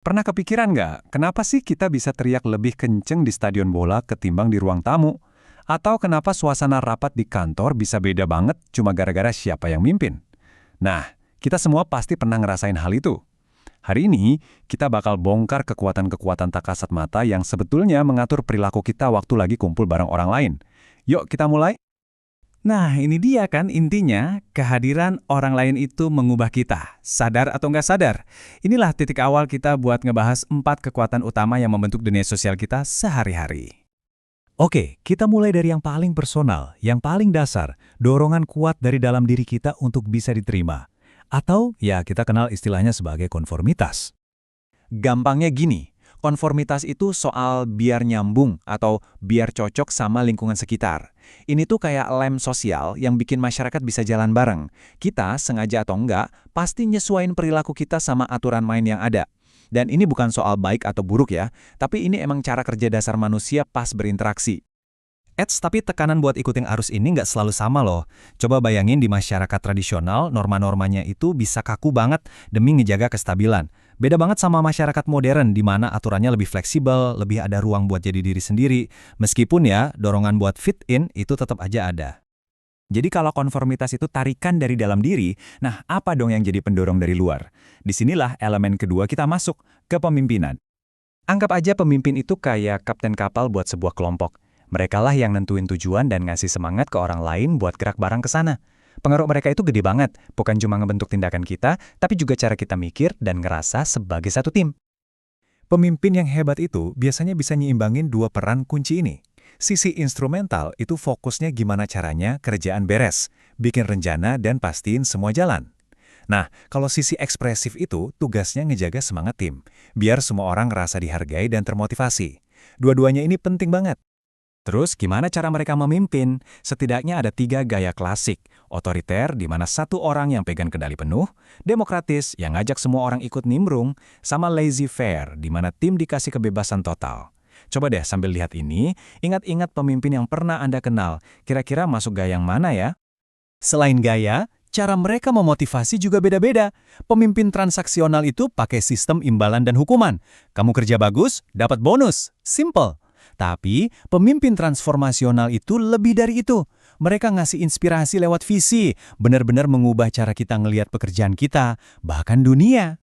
Pernah kepikiran nggak, kenapa sih kita bisa teriak lebih kenceng di stadion bola ketimbang di ruang tamu? Atau kenapa suasana rapat di kantor bisa beda banget cuma gara-gara siapa yang mimpin? Nah, kita semua pasti pernah ngerasain hal itu. Hari ini, kita bakal bongkar kekuatan-kekuatan tak kasat mata yang sebetulnya mengatur perilaku kita waktu lagi kumpul bareng orang lain. Yuk kita mulai. Nah, ini dia kan intinya, kehadiran orang lain itu mengubah kita, sadar atau nggak sadar. Inilah titik awal kita buat ngebahas 4 kekuatan utama yang membentuk dunia sosial kita sehari-hari. Oke, kita mulai dari yang paling personal, yang paling dasar, dorongan kuat dari dalam diri kita untuk bisa diterima. Atau ya kita kenal istilahnya sebagai konformitas. Gampangnya gini, konformitas itu soal biar nyambung atau biar cocok sama lingkungan sekitar. Ini tuh kayak lem sosial yang bikin masyarakat bisa jalan bareng. Kita, sengaja atau enggak, pasti nyesuaiin perilaku kita sama aturan main yang ada. Dan ini bukan soal baik atau buruk ya, tapi ini emang cara kerja dasar manusia pas berinteraksi. Tapi tekanan buat ikutin arus ini nggak selalu sama loh. Coba bayangin di masyarakat tradisional, norma-normanya itu bisa kaku banget demi ngejaga kestabilan. Beda banget sama masyarakat modern di mana aturannya lebih fleksibel, lebih ada ruang buat jadi diri sendiri. Meskipun ya, dorongan buat fit in itu tetap aja ada. Jadi kalau konformitas itu tarikan dari dalam diri, nah apa dong yang jadi pendorong dari luar? Disinilah elemen kedua kita masuk, kepemimpinan. Anggap aja pemimpin itu kayak kapten kapal buat sebuah kelompok. Merekalah yang nentuin tujuan dan ngasih semangat ke orang lain buat gerak bareng ke sana. Pengaruh mereka itu gede banget, bukan cuma ngebentuk tindakan kita, tapi juga cara kita mikir dan ngerasa sebagai satu tim. Pemimpin yang hebat itu biasanya bisa nyimbangin dua peran kunci ini. Sisi instrumental itu fokusnya gimana caranya kerjaan beres, bikin rencana dan pastiin semua jalan. Nah, kalau sisi ekspresif itu tugasnya ngejaga semangat tim, biar semua orang ngerasa dihargai dan termotivasi. Dua-duanya ini penting banget. Terus, gimana cara mereka memimpin? Setidaknya ada 3 gaya klasik. Otoriter, di mana satu orang yang pegang kendali penuh. Demokratis, yang ngajak semua orang ikut nimbrung. Sama laissez-faire, di mana tim dikasih kebebasan total. Coba deh sambil lihat ini, ingat-ingat pemimpin yang pernah Anda kenal. Kira-kira masuk gaya yang mana ya? Selain gaya, cara mereka memotivasi juga beda-beda. Pemimpin transaksional itu pakai sistem imbalan dan hukuman. Kamu kerja bagus, dapat bonus. Simple. Tapi, pemimpin transformasional itu lebih dari itu. Mereka ngasih inspirasi lewat visi, benar-benar mengubah cara kita ngelihat pekerjaan kita, bahkan dunia.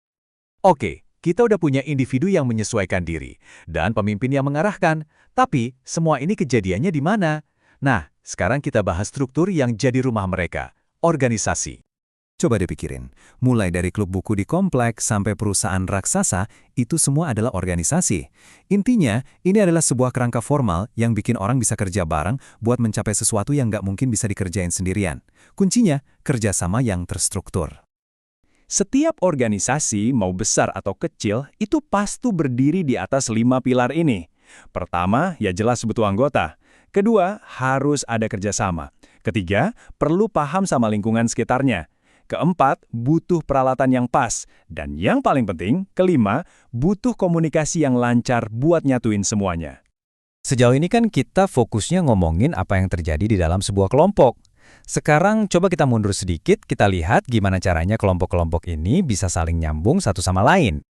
Oke, kita udah punya individu yang menyesuaikan diri, dan pemimpin yang mengarahkan. Tapi, semua ini kejadiannya di mana? Nah, sekarang kita bahas struktur yang jadi rumah mereka, organisasi. Coba dipikirin, mulai dari klub buku di kompleks sampai perusahaan raksasa, itu semua adalah organisasi. Intinya, ini adalah sebuah kerangka formal yang bikin orang bisa kerja bareng buat mencapai sesuatu yang nggak mungkin bisa dikerjain sendirian. Kuncinya, kerjasama yang terstruktur. Setiap organisasi, mau besar atau kecil, itu pasti berdiri di atas 5 pilar ini. Pertama, ya jelas butuh anggota. Kedua, harus ada kerjasama. Ketiga, perlu paham sama lingkungan sekitarnya. Keempat, butuh peralatan yang pas. Dan yang paling penting, kelima, butuh komunikasi yang lancar buat nyatuin semuanya. Sejauh ini kan kita fokusnya ngomongin apa yang terjadi di dalam sebuah kelompok. Sekarang coba kita mundur sedikit, kita lihat gimana caranya kelompok-kelompok ini bisa saling nyambung satu sama lain.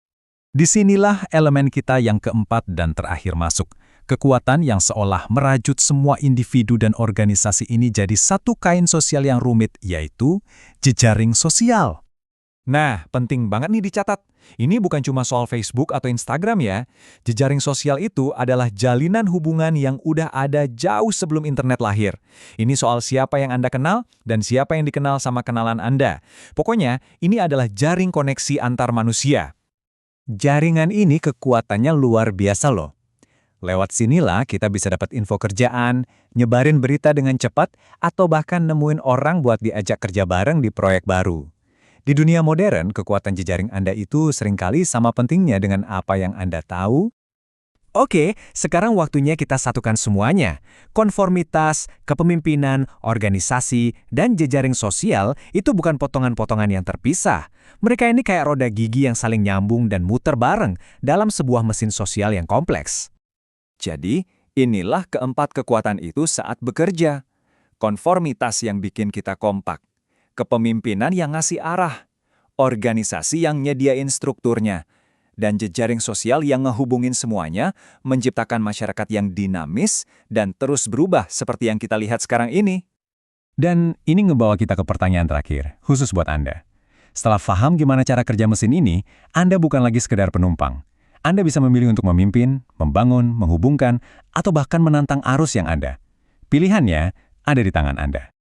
Disinilah elemen kita yang keempat dan terakhir masuk. Kekuatan yang seolah merajut semua individu dan organisasi ini jadi satu kain sosial yang rumit, yaitu jejaring sosial. Nah, penting banget nih dicatat. Ini bukan cuma soal Facebook atau Instagram ya. Jejaring sosial itu adalah jalinan hubungan yang udah ada jauh sebelum internet lahir. Ini soal siapa yang Anda kenal dan siapa yang dikenal sama kenalan Anda. Pokoknya, ini adalah jaring koneksi antar manusia. Jaringan ini kekuatannya luar biasa loh. Lewat sinilah kita bisa dapat info kerjaan, nyebarin berita dengan cepat, atau bahkan nemuin orang buat diajak kerja bareng di proyek baru. Di dunia modern, kekuatan jejaring Anda itu seringkali sama pentingnya dengan apa yang Anda tahu. Oke, sekarang waktunya kita satukan semuanya. Konformitas, kepemimpinan, organisasi, dan jejaring sosial itu bukan potongan-potongan yang terpisah. Mereka ini kayak roda gigi yang saling nyambung dan muter bareng dalam sebuah mesin sosial yang kompleks. Jadi, inilah keempat kekuatan itu saat bekerja. Konformitas yang bikin kita kompak. Kepemimpinan yang ngasih arah. Organisasi yang nyediain strukturnya. dan jejaring sosial yang ngehubungin semuanya, menciptakan masyarakat yang dinamis dan terus berubah seperti yang kita lihat sekarang ini. Dan ini ngebawa kita ke pertanyaan terakhir, khusus buat Anda. Setelah paham gimana cara kerja mesin ini, Anda bukan lagi sekedar penumpang. Anda bisa memilih untuk memimpin, membangun, menghubungkan, atau bahkan menantang arus yang ada. Pilihannya ada di tangan Anda.